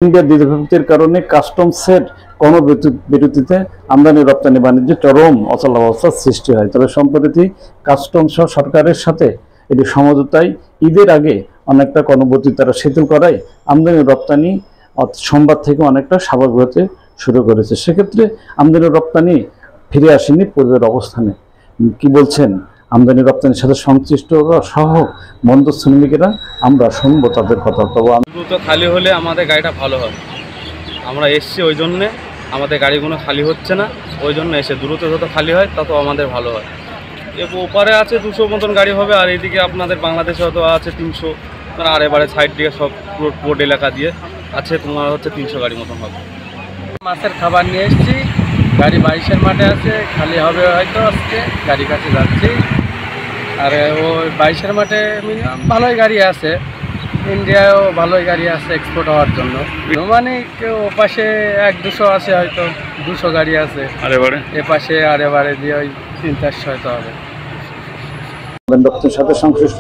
ইন্ডিয়ার দ্বিধাবিভক্তির কারণে কাস্টমসের কর্মবিরতিতে আমদানি রপ্তানি বাণিজ্যে চরম অচলাবস্থার সৃষ্টি হয়। তবে সম্প্রতি কাস্টমস সরকারের সাথে এটি সমঝোতায় ঈদের আগে অনেকটা কর্মবিরতি তারা শিথিল করায় আমদানি রপ্তানি সোমবার থেকে অনেকটা স্বাভাবিক হতে শুরু করেছে। সেক্ষেত্রে আমদানি রপ্তানি ফিরে আসেনি পূর্বের অবস্থানে। কি বলছেন আমদানি রপ্তানির সাথে সংশ্লিষ্টরা সহ বন্দর শ্রমিকেরা, আমরা শুনবো তাদের কথা। তবে দ্রুত খালি হলে আমাদের গাড়িটা ভালো হয়। আমরা এসছি ওই জন্যে, আমাদের গাড়িগুলো খালি হচ্ছে না, ওই জন্য এসে দ্রুত যত খালি হয় তত আমাদের ভালো হয়। ওপারে আছে 200 মতন গাড়ি হবে, আর এইদিকে আপনাদের বাংলাদেশে হয়তো আছে 300, আর এবারে সাইড দিয়ে সব পুরো পোর্ট এলাকা দিয়ে আছে তোমার হচ্ছে 300 গাড়ি মতন হবে। মাছের খাবার নিয়ে এসেছি, গাড়ি 22-এর মাঠে আছে, খালি হবে হয়তো আজকে, গাড়ি কাছে যাচ্ছি। আর ওই 22-এর মাঠে মিনিমাম ভালোই গাড়ি আছে, ইন্ডিয়ায়ও ভালোই গাড়ি আছে এক্সপোর্ট হওয়ার জন্য। মানে ও পাশে 100-200 আছে, হয়তো 200 গাড়ি আছে, আর এ পাশে আর এবারে দিয়ে ওই 300-400 হয়তো হবে। রপ্তানির সাথে সংশ্লিষ্ট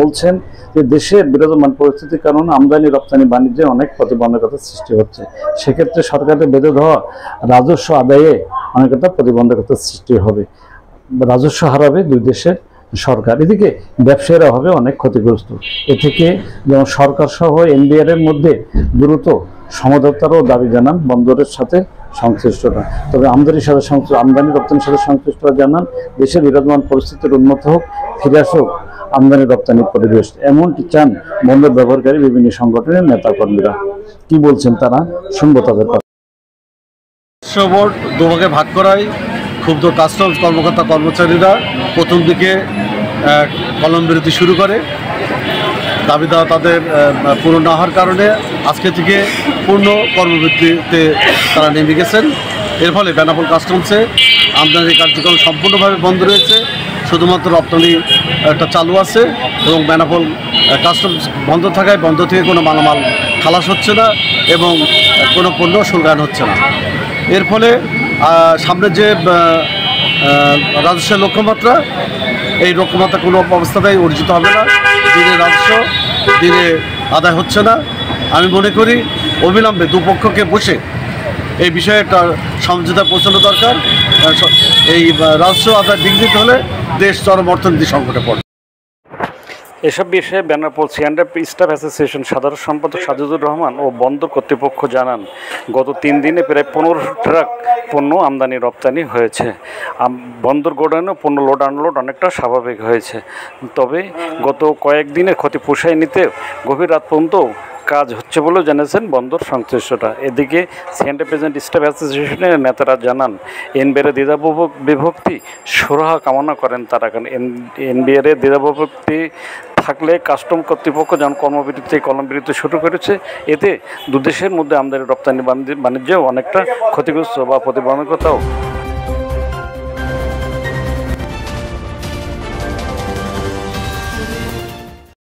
বলছেন যে দেশের বিরাজমান পরিস্থিতির কারণে আমদানি রপ্তানি বাণিজ্যে অনেক প্রতিবন্ধকতার সৃষ্টি হচ্ছে। সেক্ষেত্রে সরকারের বেঁধে দেওয়া রাজস্ব আদায়ে অনেকটা প্রতিবন্ধকতার সৃষ্টি হবে, রাজস্ব হারাবে দুই দেশের সরকার। এদিকে ব্যবসায়ীরা হবে অনেক ক্ষতিগ্রস্ত। এ থেকে যেমন সরকার সহ এনবিআর এর মধ্যে দ্রুত সমঝোতারও দাবি জানান বন্দরের সাথে সংশ্লিষ্টরা। তবে আমদানি রপ্তানির সাথে সংশ্লিষ্টরা জানান দেশের বিরাজমান পরিস্থিতির উন্নত হোক, ফিরে আসুক আমদানি রপ্তানির পরিবেশ, এমনটি চান বন্দর ব্যবহারকারী বিভিন্ন সংগঠনের নেতাকর্মীরা। কি বলছেন তারা, শুনবো তাদের কথা। বোর্ড দুভাগে ভাগ করায় ক্ষুব্ধ কাস্টমস কর্মকর্তা কর্মচারীরা প্রথম দিকে কলম বিরতি শুরু করে। দাবি দেওয়া তাদের পূরণ না হওয়ার কারণে আজকে থেকে পূর্ণ কর্মবিরতিতে তারা নেমে গেছেন। এর ফলে বেনাপোল কাস্টমসে আমদানি কার্যক্রম সম্পূর্ণভাবে বন্ধ রয়েছে, শুধুমাত্র রপ্তানি একটা চালু আছে এবং বেনাপোল কাস্টমস বন্ধ থাকায় বন্ধ থেকে কোনো মালামাল খালাস হচ্ছে না এবং কোনো পণ্য শুল্কায়ন হচ্ছে না। এর ফলে সামনে যে রাজস্বের লক্ষ্যমাত্রা, এই লক্ষ্যমাত্রা কোনো অবস্থাতেই অর্জিত হবে না। দিনে রাজস্ব দিনে আদায় হচ্ছে না। আমি মনে করি অবিলম্বে দুপক্ষকে বসে এই বিষয়ে একটা সমঝোতা পৌঁছানো দরকার। এই রাজস্ব আদায় বিঘ্নিত হলে দেশ চরম অর্থনীতি সংকটে পড়ে। এসব বিষয়ে বেনাপোল সিঅ্যান্ডএফ স্টাফ অ্যাসোসিয়েশন সাধারণ সম্পাদক সাজিদুর রহমান ও বন্দর কর্তৃপক্ষ জানান, গত 3 দিনে প্রায় 15 ট্রাক পণ্য আমদানি রপ্তানি হয়েছে। বন্দর গোডাউনে পণ্য লোড আনলোড অনেকটা স্বাভাবিক হয়েছে। তবে গত কয়েকদিনের ক্ষতি পুষায় নিতে গভীর রাত পর্যন্ত কাজ হচ্ছে বলেও জানিয়েছেন বন্দর সংশ্লিষ্টরা। এদিকে সিঅ্যান্ডএফ স্টাফ অ্যাসোসিয়েশনের নেতারা জানান, এনবিআর দ্বিধা বিভক্তি সুরাহা কামনা করেন তারা। কারণ এনবিআর দ্বিধা বিভক্তি থাকলে কাস্টম কর্তৃপক্ষ যেমন কর্মবিরতি শুরু করেছে, এতে দুদেশের মধ্যে আমদানি রপ্তানি বাণিজ্যেও অনেকটা ক্ষতিগ্রস্ত বা প্রতিবন্ধকতাও